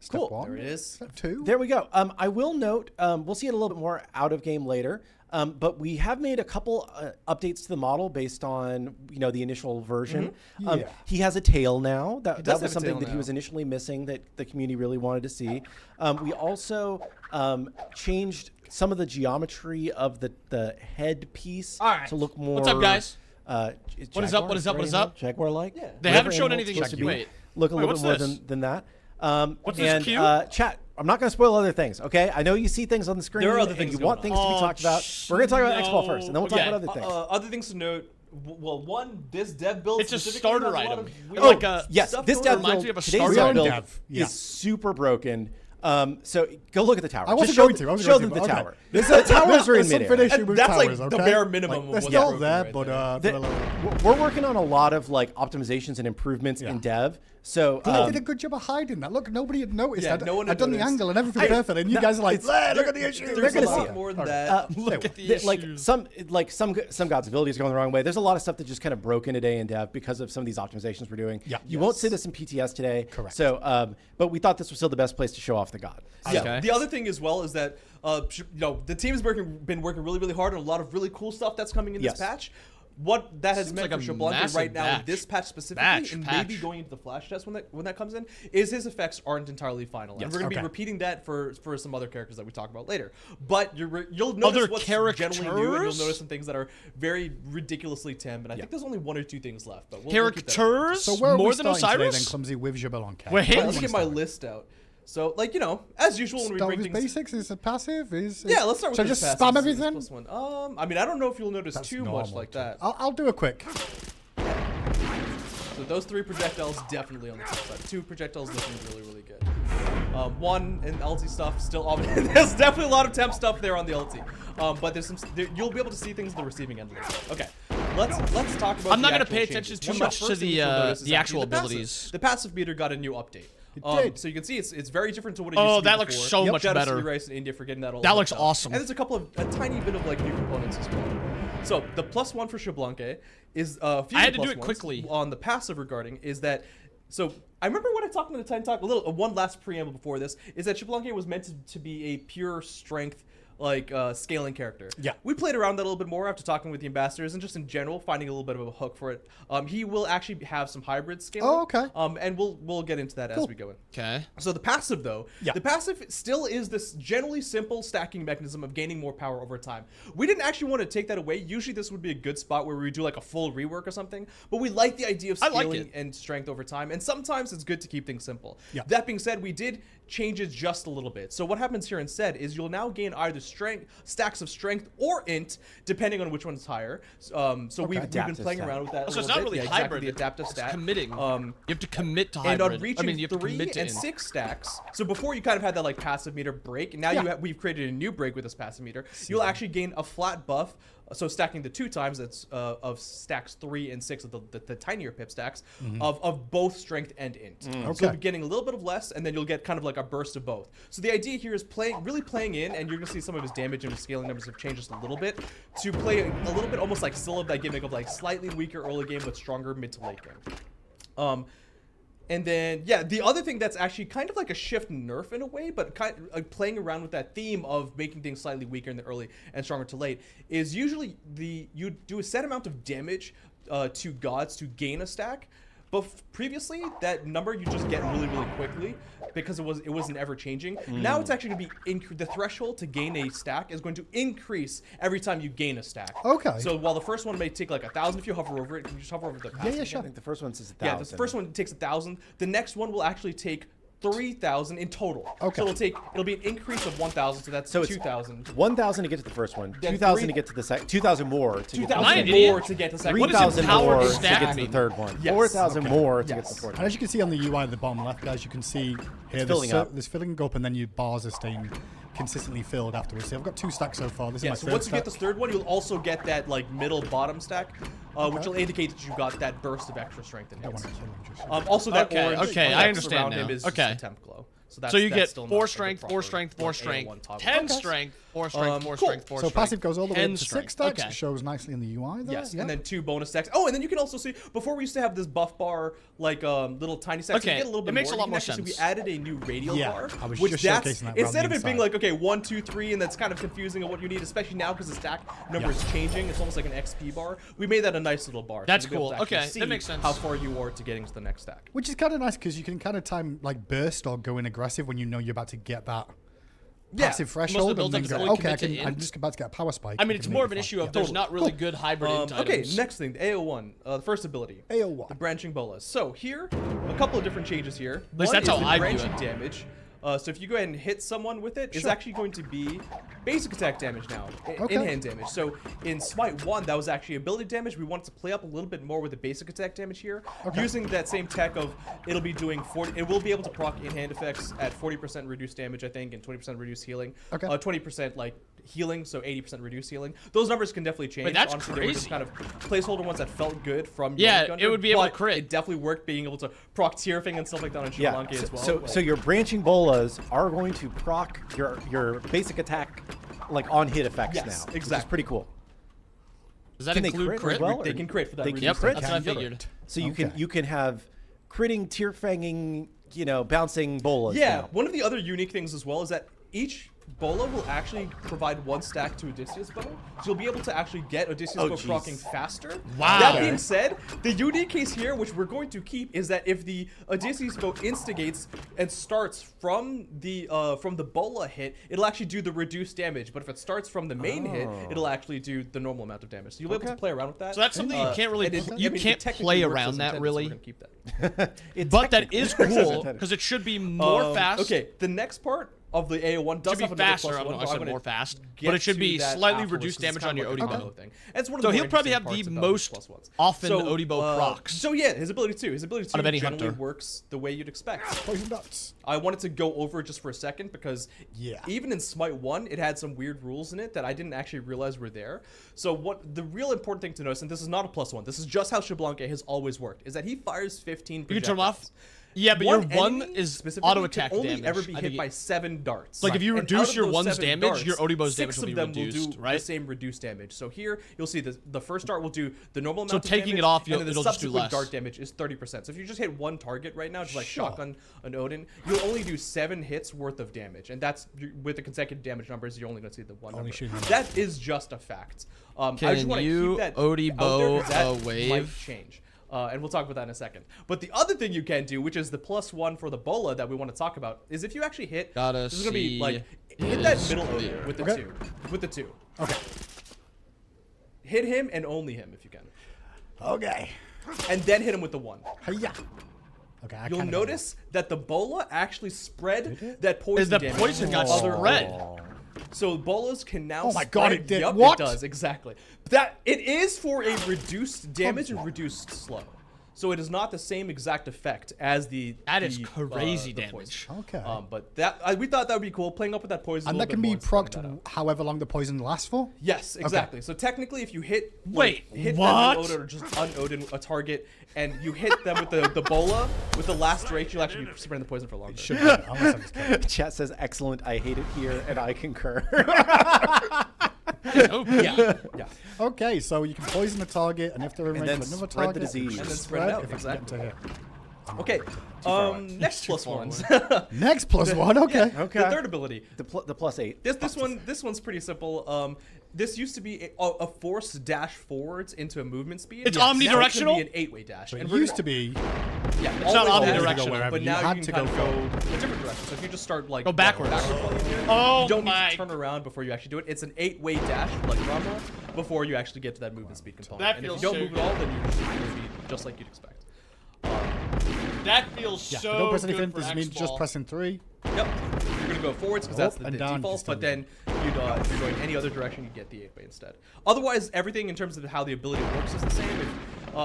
Step Cool. 1. There it is. Step 2. There we go. I will note, we'll see it a little bit more out of game later, but we have made a couple updates to the model based on the initial version. Yeah. He has a tail now. That does was have a tail something that he now. was initially missing that the community really wanted to see. We also changed some of the geometry of the head piece All right. to look more. What's up, guys? What is up? What is up? What is up? Jaguar-like. Yeah. They haven't shown anything yet. Wait. Look a little what's bit more this? than that. What's and, this cue? Chat, I'm not going to spoil other things, okay? I know you see things on the screen. There are other and things you going want on. things to be talked about. We're going to talk about Xball first, and then we'll talk about other things. Other things to note. Well, one, this dev build It's a specifically starter has a lot item. of It's weird like a Yes, stuff this going dev on. reminds build, me of a today's starter dev item. build Dev, yeah. is super broken. So go look at the tower. I wasn't Just going to. I wasn't show going them to, the okay. tower. There's The towers are in some midair. issue with That's towers, like okay? the bare minimum They're of still what's there, right but there. they're a little- We're working on a lot of optimizations and improvements in dev. So They did a good job of hiding that. Look, nobody had noticed. Yeah, no one had I'd done the noticed. angle and everything perfect, and you guys are like, look at the issues. There's gonna a see lot it. more than that. Look at the like issues. some God's abilities going the wrong way. There's a lot of stuff that just kind of broken today in dev because of some of these optimizations we're doing. Yeah. You won't see this in PTS today. Correct. So, but we thought this was still the best place to show off the God. Yeah. Okay. The other thing as well is that the team has been working really, really hard on a lot of really cool stuff that's coming in Yes. this patch. What that has Seems meant like for a Xbalanque massive right now in batch. this patch specifically, Batch, and patch. maybe going into the flash test when that comes in, is his effects aren't entirely final, and Yes. we're going to Okay. be repeating that for some other characters that we talk about later. But you'll notice Other what's generally new, and you'll characters? notice some things that are very ridiculously temp. And I think there's only one or two things left, but we'll keep that in mind. Characters? So where are More we than starting today, then, Osiris? Clumsy, with Xbalanque? Wait. Let me get my list out. So, as usual when we Start bring with things. basics. Is it passive? Yeah, let's start with So this just passive, spam this is everything? plus one. I mean, I don't know if you'll notice That's too much normal, like too. that. I'll do a quick. So those 3 projectiles definitely on the top side. 2 projectiles looking really, really good. 1 in LT stuff still. There's definitely a lot of temp stuff there on the LT. But there's you'll be able to see things on the receiving end of it. Okay, let's talk about. I'm not going gonna pay attention too much to the actual abilities. The passive meter got a new update. did. So you can see it's very different to what it used to be. Oh, that looks before. so much Shout out to better. Rice in India for getting that all. That looks hooked up. awesome. And there's a tiny bit of new components as well. So the +1 for Xbalanque is I had to do it +1s quickly. on the passive regarding is that. So I remember when I talked in the Titan Talk one last preamble before this is that Xbalanque was meant to be a pure strength scaling character. Yeah. We played around that a little bit more after talking with the ambassadors and just in general finding a little bit of a hook for it. He will actually have some hybrid scaling. Oh, okay. And we'll get into that as we go in. Okay. So the passive, though, Yeah. the passive still is this generally simple stacking mechanism of gaining more power over time. We didn't actually want to take that away. Usually this would be a good spot where we do a full rework or something, but we like the idea of I like scaling it. and strength over time, and sometimes it's good to keep things simple. Yeah. That being said, we did change it just a little bit. So what happens here instead is you'll now gain either stacks of strength or int, depending on which one's higher. So we've been Adaptive playing stack. around with that a So it's little not bit. really Yeah, exactly, hybrid. the adaptive It's stack. committing. You have to commit to And hybrid. on reaching I mean, you have to 3 commit to and int. 6 stacks, so before you kind of had that passive meter break, and now we've created a new break with this passive meter. You'll actually gain a flat buff. So stacking the 2 times, that's of stacks 3 and 6 of the tinier pip stacks of both strength and int. So Okay. you'll be getting a little bit of less, and then you'll get kind of a burst of both. So the idea here is really playing in, and you're gonna see some of his damage and his scaling numbers have changed just a little bit to play a little bit almost still of that gimmick of slightly weaker early game but stronger mid to late game. And then, the other thing that's actually kind of a shift nerf in a way, but kind of playing around with that theme of making things slightly weaker in the early and stronger to late, is usually you do a set amount of damage to gods to gain a stack. But previously, that number you just get really, really quickly because it wasn't ever changing. Now it's actually going to be the threshold to gain a stack is going to increase every time you gain a stack. Okay. So while the first one may take 1,000 if you hover over it, you just hover over the passive. sure. I think the first one says 1,000. Yeah, the first one takes 1,000. The next one will actually take 3,000 in total. Okay. So it'll be an increase of 1,000. So that's 2,000. 1,000 to get to the first one. Then 2,000 to get to the second. 2,000 more to get to the 2,000 Nice, second. idiot. more to get the second. What does 3,000 empowered more to stack get to the mean? third one. Yes. 4,000 more to get Yes. to the fourth And one. as you can see on the UI at the bottom left, guys, you can see here filling up. there's filling up, and then your bars are staying consistently filled afterwards. So I've got 2 stacks so far. This is Yeah, my so third once you get stack. this third one, you'll also get that middle bottom stack, which will indicate that you got that burst of extra strength in Don't hits. want to kill him just Also, that Okay, orange okay, text I understand around now. him is Okay. just a temp glow. So, that's, So you that's get still not 4 the strength, proper, 4 strength, 4 AO1 strength, toggle. 10 strength, 4 strength, 4 cool. strength, 4 So strength. passive goes all the way 10 up to 6 strength. stacks. Okay. It shows nicely in the UI there. Yes, Yeah. and then 2 bonus stacks. Oh, and then you can also see, before we used to have this buff bar, like little tiny stacks. Okay, You get a little bit it makes more. a lot You can more actually see sense. we added a new radial Yeah, bar, I was which just that's, showcasing that instead around of the it being inside. like, okay, 1, 2, 3, and that's kind of confusing of what you need, especially now because the stack number is changing. It's almost like an XP bar. We made that a nice little bar. That's you'll be able cool. to actually Okay, that see makes sense. How far you are to getting to the next stack. Which is kind of nice because you can kind of time like burst or go in aggressive when you know you're about to get that passive threshold, builds and up then to go, fully okay, commit to I'm int. just about to get a power spike. I mean, I it's can more make of an it issue fun. of there's not really Cool. good hybrid int Okay, items. next thing, the AO1, the first ability. AO1. The branching bolas. So here, a couple of different changes here. At least One that's is how the I view branching it. damage. So if you go ahead and hit someone with it, it's actually going to be basic attack damage now, in-hand damage. So in Smite 1, that was actually ability damage. We wanted to play up a little bit more with the basic attack damage here, using that same tech of it'll be doing 40. It will be able to proc in-hand effects at 40% reduced damage, I think, and 20% reduced healing. Okay. 20% like healing, so 80% reduced healing. Those numbers can definitely change. Wait, that's Honestly, they were just crazy. kind of placeholder ones that felt good from Yeah, Young it would be able to but crit. It definitely worked being able to proc tearfing and stuff like that on Xbalanque as well. So your branching bolas are going to proc your basic attack like on hit effects Yes, now. Which is exactly. pretty cool. Does that Can they include crit as crit? well? They can crit for that They can reduced crit? That's what I figured. So you Okay. can have critting, tear fanging, bouncing bolas. Yeah, now. one of the other unique things as well is that each bola will actually provide 1 stack to Odysseus bow, so you'll be able to actually get Odysseus bow jeez. procking faster. Wow. That being said, the unique case here, which we're going to keep, is that if the Odysseus bow instigates and starts from the bola hit, it'll actually do the reduced damage. But if it starts from the main hit, it'll actually do the normal amount of damage. So you'll be able to play around with that. So that's something you can't really- and you I mean, can't it technically play works around as that, intended, so really. we're gonna keep that. But that is cool intended. because it should be more fast. Okay, the next part of the AO1 does Should be have another faster. plus I don't one, know. but I I'm said gonna more fast, get but it should to be that slightly afterwards, reduced 'cause it's damage kind on your of like a Odibo. combo thing. And it's one of So the he'll more probably have interesting the parts about most plus ones. often Odibo procs. So yeah, his ability 2. His ability 2 Out of any generally hunter. works the way you'd expect. Poison nuts. I wanted to go over it just for a second because Yeah. even in Smite 1, it had some weird rules in it that I didn't actually realize were there. So what the real important thing to notice, and this is not a +1, this is just how Xbalanque has always worked, is that he fires 15 You can turn him off. projectiles. Yeah, but your one enemy is specifically auto attack can only damage. ever be I hit think by 7 darts. Like, if you And reduce out of your those one's 7 damage, your Odibo's 6 damage will of be them reduced, will do right? the same reduced damage. So here you'll see the first dart will do the normal So amount of taking damage, it off, and then the it'll just do subsequent less. dart damage is 30%. So if you just hit one target right now, just like Sure. shotgun an Odin, you'll only do 7 hits worth of damage, and that's with the consecutive damage numbers. You're only going to see the one Only number. shooting them. That is just a fact. I Can just want to you keep that Odibo out there 'cause that a might wave? change. And we'll talk about that in a second. But the other thing you can do, which is the +1 for the bola that we want to talk about, is if you actually hit, Gotta this is gonna be see like hit that his middle clear. Odin with the Okay. 2, with the 2. Okay. Hit him and only him if you can, Okay. and then hit him with the 1. Hiya. Okay. I You'll kinda notice that the bola actually spread that poison Is the damage poison to got other spread? Odin. So bolas can now. Oh my God, spread- it did. Yup, What? it does exactly. That it is for a reduced damage and reduced slow. So it is not the same exact effect as the. That is the, crazy the damage. poison. Okay. But that we thought that would be cool, playing up with that poison. And a that can little be bit more and spreading procced that out. however long the poison lasts for? Yes, exactly. So technically, if you hit Wait, hit what? them Odin or just un-Odin a target, and you hit them with the bola with the last duration, you'll actually be spreading the poison for longer. Should be. Unless I'm just kidding. Chat says excellent. I hate it here, and I concur. Oh, Yeah, yeah. Okay, so you can poison a target, and if they're in range then of another spread the target, disease. And then spread it out, if it can get to hit. Okay. Next Too plus far ones. Next +1. Okay. Yeah, Okay. The third ability. the +8. This one's pretty simple. This used to be a forced dash forwards into a movement speed. It's Now omnidirectional? It can be an 8-way dash. It And we're used gonna- to be. Yeah, It's not always omnidirectional, dash, wherever but you now had you to can go kind of go a different direction. So if you just start like Go backwards. while you're doing it, Oh you don't my- need to turn around before you actually do it. It's an 8-way dash like Rumble before you actually get to that movement speed component. That and if feels you don't so move at all, then you're just going to be just like you'd expect. That feels Yeah. so Don't press good anything. for This means just X-Ball. pressing 3. Yep. You're gonna go forwards because that's Up the and down, default, just don't but then if you're going any other direction, you get the 8-way instead. Otherwise, everything in terms of how the ability works is the same.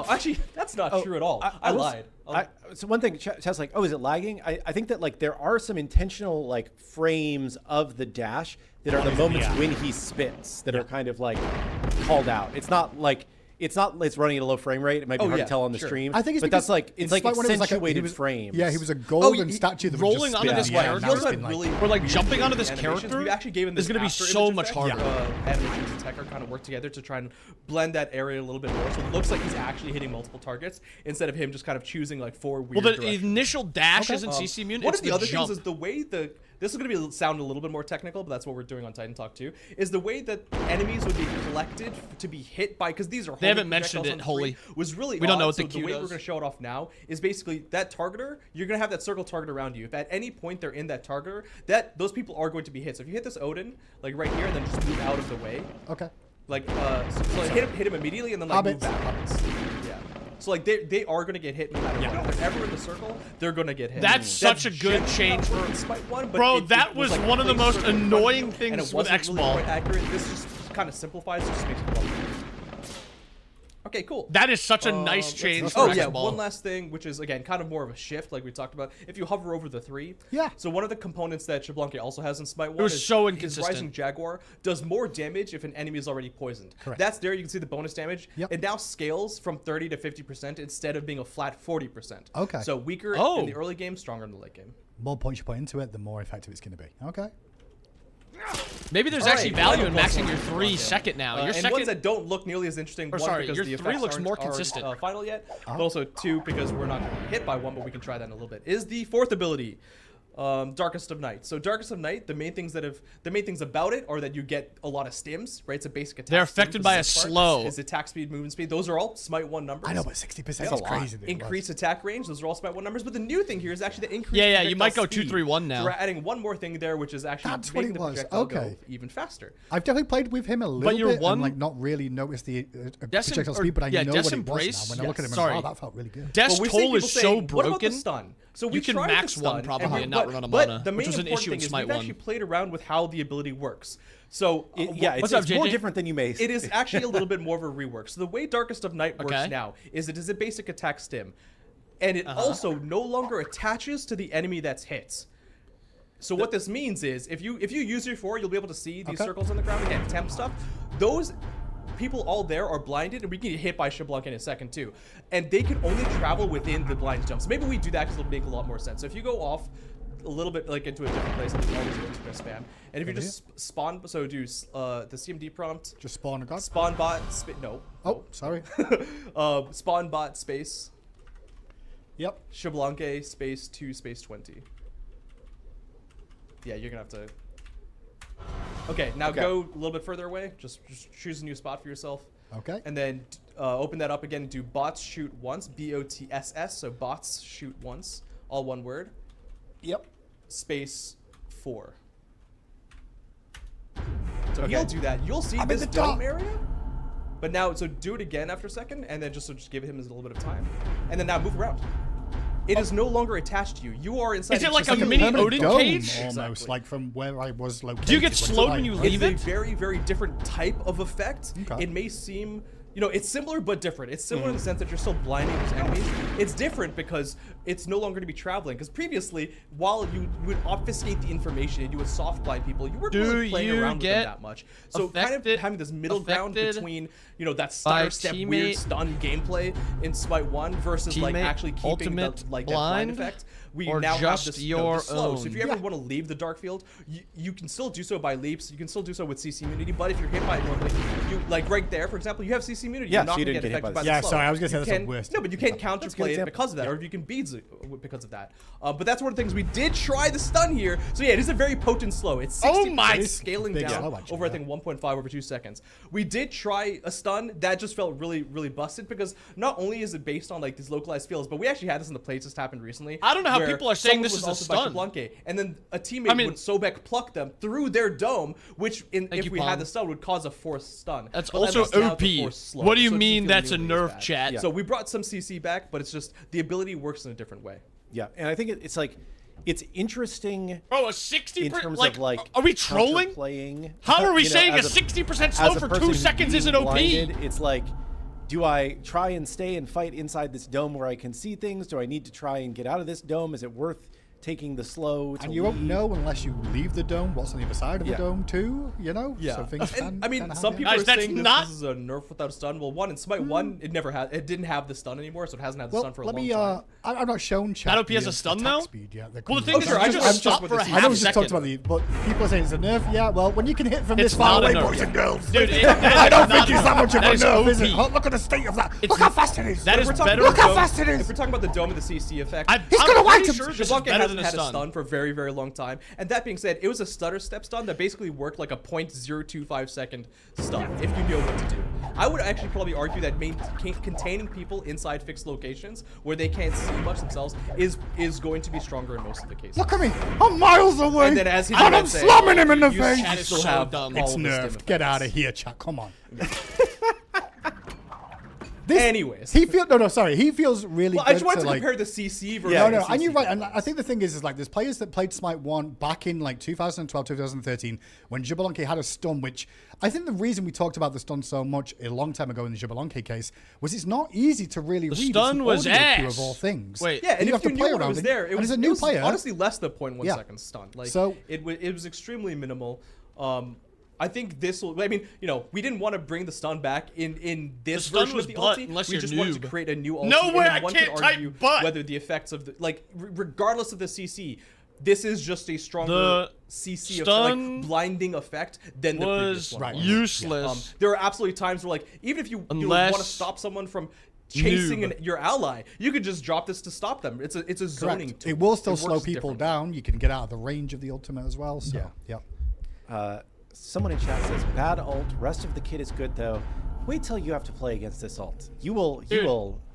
Actually, that's not true at all. I was- lied. So one thing, Chat's like, oh, is it lagging? I think that like there are some intentional like frames of the dash that are the moments when he spits that are kind of like called out. It's not like it's not. It's running at a low frame rate. It might be hard to tell on the stream. I think it's but because that's like it's like Smite one, it was accentuated he was, frames. Yeah, he was a golden he- statue that rolling would just onto spin this in the air, and character? now it's He also been, had really Or, like, jumping onto this animations. character We've actually given this is gonna be after so image much effect. harder. Animations and tech are kind of work together to try and blend that area a little bit more. So it looks like he's actually hitting multiple targets instead of him just kind of choosing like 4 weird Well, the directions. initial dash isn't CC immune. One It's of the other jump. things is the way this is going to sound a little bit more technical, but that's what we're doing on Titan Talk too. Is the way that enemies would be collected to be hit by, because these are They holy haven't mentioned projectiles it, on holy. three, was really We don't odd. know what So the the Q way does. we're going to show it off now is basically that targeter. You're going to have that circle target around you. If at any point they're in that targeter, those people are going to be hit. So if you hit this Odin like right here and then just move out of the way, Okay. like so like, hit him immediately and then like move Hobbits. back. Hobbits. Yeah. So like they are gonna get hit no matter what. If they're ever in the circle, they're gonna get hit. That's such a good generally change how it worked for- in Smite 1, but Bro, it that was was like one of the place most circle in front annoying of you, things and it with wasn't really Xball. quite accurate. This just kind of simplifies it, just makes it fun. Okay, cool. That is such a nice Let's change see. Oh for yeah, Xball. one last thing, which is again kind of more of a shift, like we talked about. If you hover over the 3, Yeah. So one of the components that Xbalanque also has in Smite 1 was is so his inconsistent. Rising Jaguar does more damage if an enemy is already poisoned. Correct. That's there. You can see the bonus damage. Yep. It now scales from 30 to 50% instead of being a flat 40%. Okay. So weaker Oh. in the early game, stronger in the late game. More points you put into it, the more effective it's going to be. Okay. Maybe there's All actually right, value in final plus maxing one your for 3 Xbalanque. second now. Your And second. ones that don't look nearly as interesting. Or One, sorry, because your the 3 effects looks more aren't consistent. final yet. But also 2, because we're not hit by 1, but we can try that in a little bit. Is the 4th ability. Darkest of Night. So Darkest of Night, the main things about it are that you get a lot of stims, right? It's a basic attack. They're stim affected for the by a most part. slow. It's attack speed, movement speed. Those are all Smite 1 numbers. I know, but 60% That's is a lot. crazy. that it was. Increased attack range. Those are all Smite 1 numbers. But the new thing here is actually the increased Yeah, you might go projectile 2, 3, 1 now. So we're adding one more thing there, which is actually That's what making it the was. projectile go Okay. even faster. I've definitely played with him a little your bit one- and like not really noticed the Death's projectile or- speed, but I yeah, know Death's what it was Embrace, now. When I look at him, sorry. and, oh, that felt really good. Death's But we're seeing toll is people so saying, what about the broken. stun? So You we can tried max the one stun, probably and but- not run out of but mana, the which main was an important issue in thing is Smite we've 1. actually played around with how the ability works. So Yeah, What's it's up, more JJ? different than you may. it is actually a little bit more of a rework. So the way Darkest of Night works Okay. now is it is a basic attack stim, and it also no longer attaches to the enemy that's hit. So what this means is if you use your 4, you'll be able to see these circles on the ground again, temp stuff. Those people all there are blinded, and we can get hit by Xbalanque in a second too, and they can only travel within the blind jumps. Maybe we do that because it'll make a lot more sense. So if you go off a little bit like into a different place, and there's all these links we're gonna spam, and if you just spawn, so do the CMD prompt, Just spawn a god. spawn bot, no, Oh, sorry. spawn bot space Yep. Xbalanque space 2 space 20. Yeah, you're gonna have to. Okay, now go a little bit further away. Just choose a new spot for yourself. Okay. And then open that up again and do bots shoot once. BOTSS. So bots shoot once. All one word. Yep. Space 4. So he'll do that. You'll see I'm in this the dome top. area. But now, so do it again after a second, and then just give him a little bit of time, and then now move around. It is no longer attached to you. You are inside. Is it like a It's mini permanent Odin dome, cage? almost, Exactly. like from where I was located. Do you get What's it slowed like? when you It's leave a it? very, very different type of effect. Okay. It may seem, it's similar but different. It's similar in the sense that you're still blinding those enemies. It's different because it's no longer to be traveling. Because previously, while you would obfuscate the information and you would soft blind people, you weren't really playing you around with them get that much. So kind of affected- having this middle ground affected between, that by stutter step weird teammate- stun gameplay in Smite 1 versus like teammate actually keeping the, ultimate that blind blind, effect. We or now have just this, your this slow. So if own? you ever want to leave the dark field, you can still do so by leaps. You can still do so with CC immunity. But if you're hit by it normally, you like right there, for example, you have CC immunity. Yeah, You're not so you gonna didn't get get hit affected by by the the Yeah, slow. sorry, I was gonna say You that's the can- worst. No, but you can't a good counterplay it example. because of that, or you can beads it because of that. But that's one of the things we did try the stun here. So yeah, it is a very potent slow. It's 60 my- it's scaling Big down slow, actually, over I yeah. think 1.5 over 2 seconds. We did try a stun that just felt really, really busted because not only is it based on like these localized fields, but we actually had this in the playtest happened recently. I don't know how where people are saying someone this was is a also by stun. Xbalanque, and then a teammate would Sobek pluck them through their dome, which if you, we Palm. had the stun would cause a forced stun. That's But that also makes now the OP. force slow, What do you so it doesn't mean feel that's a nearly as nerf, bad. chat? So we brought some CC back, but it's just the ability works in a different way. Yeah, and I think it's like it's interesting Bro, a in 60%? terms Like, of like are we trolling? playing. How are we saying a 60% slow for 2 seconds isn't OP? It's like, do I try and stay and fight inside this dome where I can see things? Do I need to try and get out of this dome? Is it worth taking the slow to And you won't lead. know unless you leave the dome what's on the other side of Yeah. the dome too, you know? Yeah. So things can, I mean, can some happen. people are Guys, that's saying not- this is a nerf without a stun. Well, one in Smite 1, it didn't have the stun anymore, so it hasn't had the Well, stun for a let long me, time. I'm not shown chat. That OP has the a stun, attack though? Speed yet. Well, the thing is, sure, I I'm just just stopped with for a the I half know we just talked second. about the, but people are saying it's a nerf. Yeah, well, when you can hit from It's this far not a away, nerf. boys and girls. Dude, I don't think it's that much of a that is nerf, is OP. it? Oh, look at the state of that. Look how fast it is. That is We're talking better about Look how dome- fast it If is. we're talking about the dome and the CC effect, I'm gonna whack pretty him. sure this is Xbalanque better hasn't than a had a stun. stun for a very, very long time. And that being said, it was a stutter step stun that basically worked like a 0.025 second stun if you know what to do. I would actually probably argue that containing people inside fixed locations where they can't see much themselves is going to be stronger in most of the cases. Look at me. I'm miles away. And then as he and I'm did say, slamming him in the you face. Chat is still so have dumb. all It's of the stim nerfed. Get out of effects. here, chat. Come on. Anyways. He feels really Well, good I just wanted to like, compare the CC versus No, the no, and you're CC. right. And I think the thing is like there's players that played Smite 1 back in like 2012, 2013 when Xbalanque had a stun, which I think the reason we talked about the stun so much a long time ago in the Xbalanque case was it's not easy to really read. It's stun an was audio cue ass. of all things. Wait. Yeah, and you if have you to play knew it around was it. there, it And was, as a new player, honestly less than 0.1 Yeah. second stun. Like, So- it was extremely minimal. I think this will. I mean, we didn't want to bring the stun back in this The stun version was of the butt, ulti. unless We you're just wanted to noob. create a new ulti. No and way, then I one can't could type argue butt. whether the effects of the regardless of the CC, this is just a stronger The CC stun blinding effect than the previous was one. Right. was. useless. There are absolutely times where even if you want to Unless stop someone from chasing noob. your ally, you could just drop this to stop them. It's a zoning correct. tool. It will still It slow works people differently. down. You can get out of the range of the ultimate as well. So, yeah. Someone in chat says, bad ult, rest of the kit is good though. Wait till you have to play against this ult. You will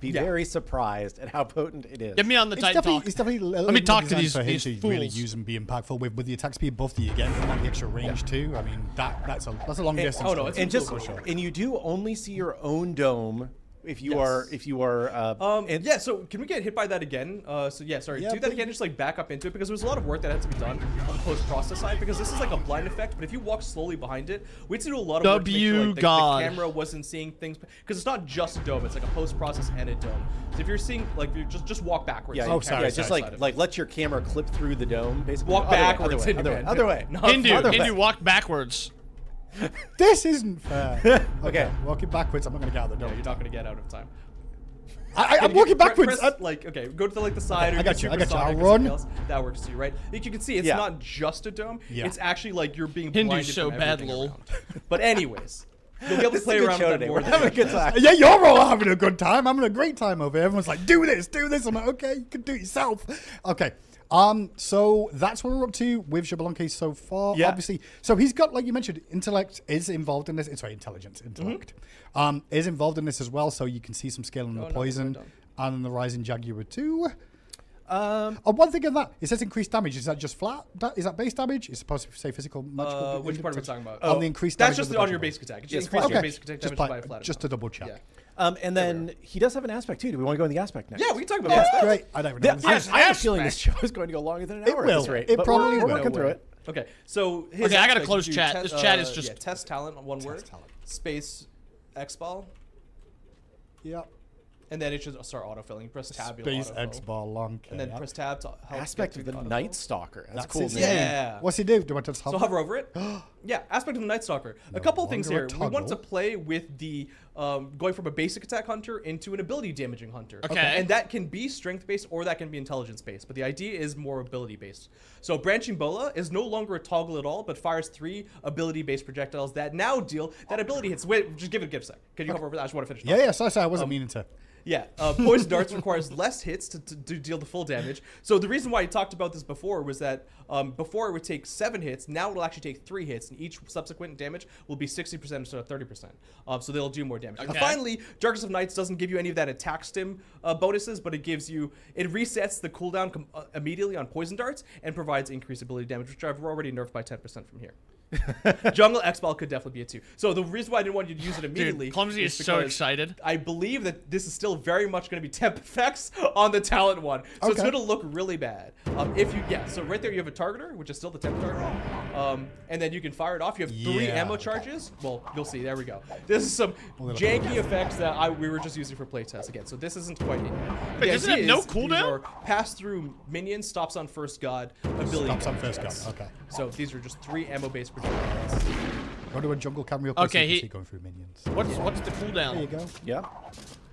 be Yeah. very surprised at how potent it is. Get me on the Titan talk. It's definitely Let me talk to designed these for him to really fools. use and be impactful with the attack speed buff that you get from like the extra range too. I mean that's a long distance. oh no, play. it's And just for sure. and you do only see your own dome if you Yes. are and Yeah, so can we get hit by that again? Yeah, Do that but- again, just like back up into it, because there was a lot of work that had to be done on the post-process side, because this is like a blind effect, but if you walk slowly behind it, we had to do a lot of work to make sure like, the camera wasn't seeing things, because it's not just a dome, it's like a post-process and a dome. So if you're seeing, like, you just walk backwards. yeah, so you- the camera's just outside of it. like let your camera clip through the dome basically. Walk Other way, backwards, other way, Hindu other way, man. other way. Not Hindu, other way. Hindu, walk backwards. This isn't fair. Okay. Walking backwards, I'm not gonna get out of the Yeah, door. you're not gonna get out of time. I'm walking backwards. Press, okay, go to the side. I Or got you, I got you. I'll supersonic or run. something else. That works too, right? Like you can see, it's Yeah. not just a dome. Yeah. It's actually like you're being Hindu's blinded so from bad, everything lol. around. But anyways, you'll be able to This is play a good around show with that today. more. We're than having a you good should. time. Yeah, you're all having a good time. I'm having a great time over here. Everyone's like, do this, do this. I'm like, okay, you can do it yourself. Okay. So that's what we're up to with Xbalanque so far. Yeah. Obviously, so he's got, like you mentioned, intellect is involved in this. It's very intelligence, intellect is involved in this as well. So you can see some skill in the Oh, no, poison we're done. and the rising Jaguar too. One thing of that, it says increased damage. Is that just flat? Is that base damage? It's supposed to say physical, magical. Which part are we talking about? On the increased That's damage just of the on your magical. basic attack. It's Yes, just increase your Okay. basic attack Just, damage by a flat just to amount. double check. Yeah. And then he does have an aspect too. Do we want to go in the aspect next? Yeah, we can talk about Yeah, that. great. I don't even know. I have a feeling this show is going to go longer than an It hour will. at this rate. It but probably we're will. working through it. Okay, so his Okay, I gotta aspect, close you chat. This chat is just- test talent on one word. talent. Space Xbal. Yeah. And then it should start autofilling. You press tab, you'll Space autofill. Xbalanque. And then press tab to help Aspect get of the through Night autofill. Stalker. That's That's cool. his name. name. Yeah. What's he do? Do I just So hover over it. Yeah, aspect of the Night Stalker. A couple of things longer here. a We want to toggle. play with the going from a basic attack hunter into an ability damaging hunter. Okay. And that can be strength based or that can be intelligence based. But the idea is more ability based. So branching bola is no longer a toggle at all, but fires 3 ability based projectiles that now deal that ability hits. Wait, just give it a sec. Can you hover over that? I just want to finish. Yeah, yeah. Sorry, I wasn't meaning to. Yeah, poison darts requires less hits to deal the full damage. So the reason why I talked about this before was that before it would take 7 hits, now it'll actually take 3 hits, and each subsequent damage will be 60% instead of 30%. So they'll do more damage. Okay. Finally, Darkness of Nights doesn't give you any of that attack stim bonuses, but it resets the cooldown immediately on poison darts and provides increased ability damage, which I've already nerfed by 10% from here. Jungle X-Ball could definitely be a 2. So the reason why I didn't want you to use it immediately Dude, Clumsy is so because excited. I believe that this is still very much going to be temp effects on the talent one. So it's Okay. going to look really bad. So right there you have a targeter, which is still the temp targeter. And then you can fire it off. You have 3 Yeah. ammo charges. Well, you'll see. There we go. This is some janky effects that we were just using for playtest again. So this isn't quite it. Wait, does it have no These cooldown? are pass-through minions, stops on first god, ability. Stops on damage. first god, okay. So these are just 3 ammo-based projectiles. Go to a jungle cam real quick Okay, so you can he- see going through minions. What's the There you cooldown? go. Yeah.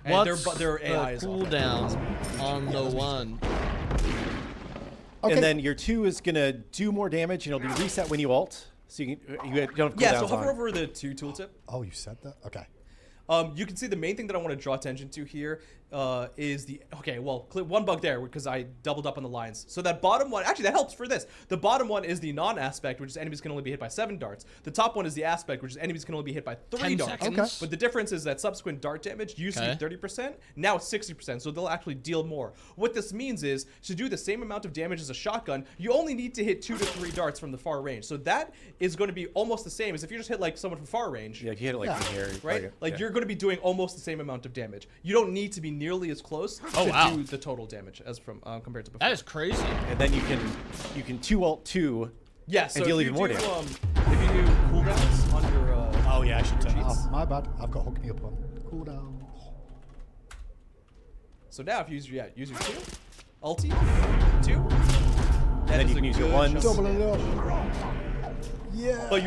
And What's their AI the is off. cooldown on the one? Okay. And then your 2 is gonna do more damage, and it'll be reset when you ult. So you don't have Yeah, cooldowns so hover on. over the 2 tooltip. Oh, you said that? Okay. You can see the main thing that I want to draw attention to here is one bug there because I doubled up on the lines. So that bottom one, actually that helps for this. The bottom one is the non-aspect, which is enemies can only be hit by 7 darts. The top one is the aspect, which is enemies can only be hit by 3 10 darts. seconds. Okay. But the difference is that subsequent dart damage used to be 30%, now it's 60%, so they'll actually deal more. What this means is, to do the same amount of damage as a shotgun, you only need to hit 2 to 3 darts from the far range. So that is going to be almost the same as if you just hit like someone from far range. Yeah, if you hit it like from here, you're Right? probably- Like yeah. you're going to be doing almost the same amount of damage. You don't need to be nearly as close Oh, to wow. do the total damage as from compared to before. That is crazy. And then you can 2 ult 2. yeah. So and deal if even you more do, damage. if you do cooldowns on your Oh, yeah, I should turn it cheats. off. My bad. I've got hooked me up on cooldown. So now if you use your 2, ulti, 2, And then you can use your 1. Double it up. Yeah. But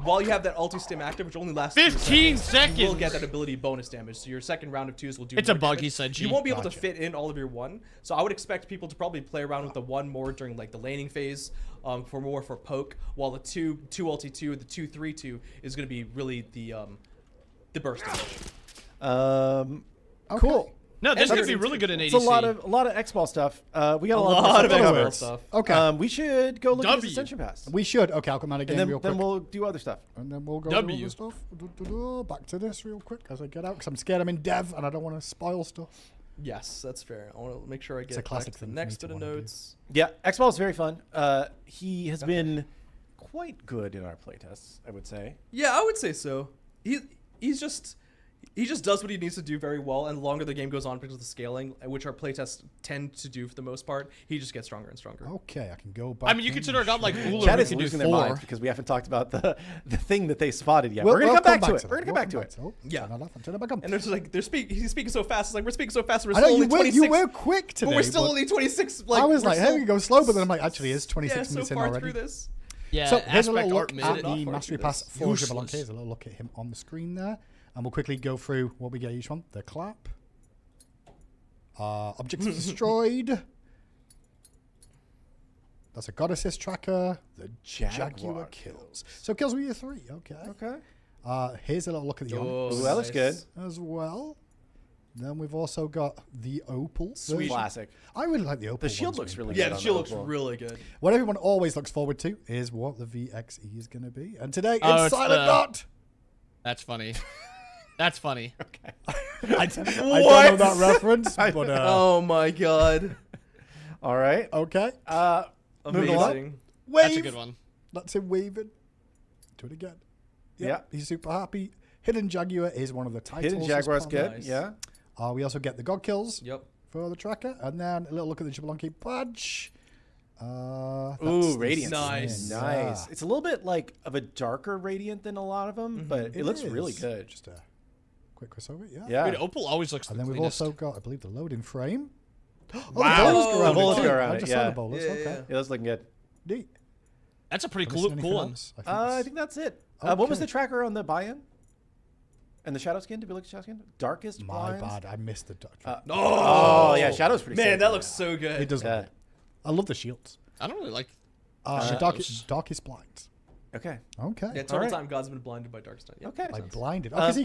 while you have that ulti stim active, which only lasts 15 seconds, you will seconds. get that ability bonus damage. So your second round of 2s will do. It's a more bug, damage. he said, You G. won't be able to Gotcha. fit in all of your 1. So I would expect people to probably play around with the 1 more during like the laning phase, for poke. While the 2 ulti 2, the 2-3-2 is going to be really the burst damage. Cool. No, this And could be there's- really good in ADC. It's a lot of X-Ball stuff. We got a A lot lot of stuff to XBall cover. stuff. Okay. We should go look at W. this Ascension Pass. We should. Okay, I'll come out again And real quick. then we'll do other stuff. And then we'll go W. do other stuff. Back to this real quick as I get out, because I'm scared I'm in dev and I don't want to spoil stuff. Yes, that's fair. I want to make sure I get a classic back to the thing for me next to bit of wanna do. notes. Yeah, X-Ball is very fun. He has been quite good in our playtests, I would say. Yeah, I would say so. He just does what he needs to do very well, and the longer the game goes on because of the scaling, which our playtests tend to do for the most part, he just gets stronger and stronger. Okay, I can go back. I mean, you in consider a god like and Uller Chad who is can do losing their 4. minds because we haven't talked about the thing that they spotted yet. We'll- We're gonna we'll come back to it. that. We're gonna come We'll back to it. Oh, Yeah. turn that off and turn it back on. And there's like he's speaking so fast. It's like we're speaking so fast. We're I still know only you were 26. quick today. but we're still but only 26. I was we're like, still- hey, we go slow, but then I'm like, actually, it's 26 yeah, so minutes in far already. through this. Yeah, So here's a aspect little art look mid. at Not the far mastery through pass this. for Useless. Xbalanque. Here's a little look at him on the screen there. And we'll quickly go through what we get each one. The clap. Objects destroyed. That's a god assist tracker. The Jaguar Jaguar kills. So kills with your 3. Okay. Okay. Here's a little look at the Oh, Onyx Ooh, that looks good. as well. Then we've also got the Opal. Sweet. Classic. I really like the Opal. The shield ones looks being really played. Yeah, good the on shield looks Opal. really good. What everyone always looks forward to is what the VXE is going to be. And today, Oh, it's it's Silent the- Dot. That's funny. That's funny. I don't know that reference, but Oh my god. All right. okay. Moving along. Amazing. Wave. That's a good one. That's him waving. Do it again. Yeah. He's super happy. Hidden Jaguar is one of the titles. Hidden as Jaguar's part of good. Nice. Yeah. We also get the God Kills Yep. for the tracker. And then a little look at the Xbalanque badge. That's Ooh, the Radiance. Nice. skin. Nice. It's a little bit like of a darker Radiant than a lot of them, but it looks really is. good. Just a quick quiz over it, yeah. Yeah. Wait, Opal always looks And the then we've cleanest. also got, I believe, the loading frame. Oh, Wow. the bowlers go around The bowlers it. go too. around I it, just saw yeah. the bowlers. Yeah, Okay. yeah. Yeah, that's looking good. Neat. That's a pretty Missing cool anything one. else? I think that's it. What was the tracker on the buy-in? And the shadow skin? Did we look at shadow skin? Darkest My blinds? bad. I missed the doctor. Oh, yeah, shadow's pretty Man, sick. that looks so good. It does Yeah. look good. I love the shields. I don't really like. Darkest blinds. Okay. Okay. Yeah, total Alright. time God's been blinded by Darkstone. Yep. Okay. Like blinded. Um, Oh, 'cause he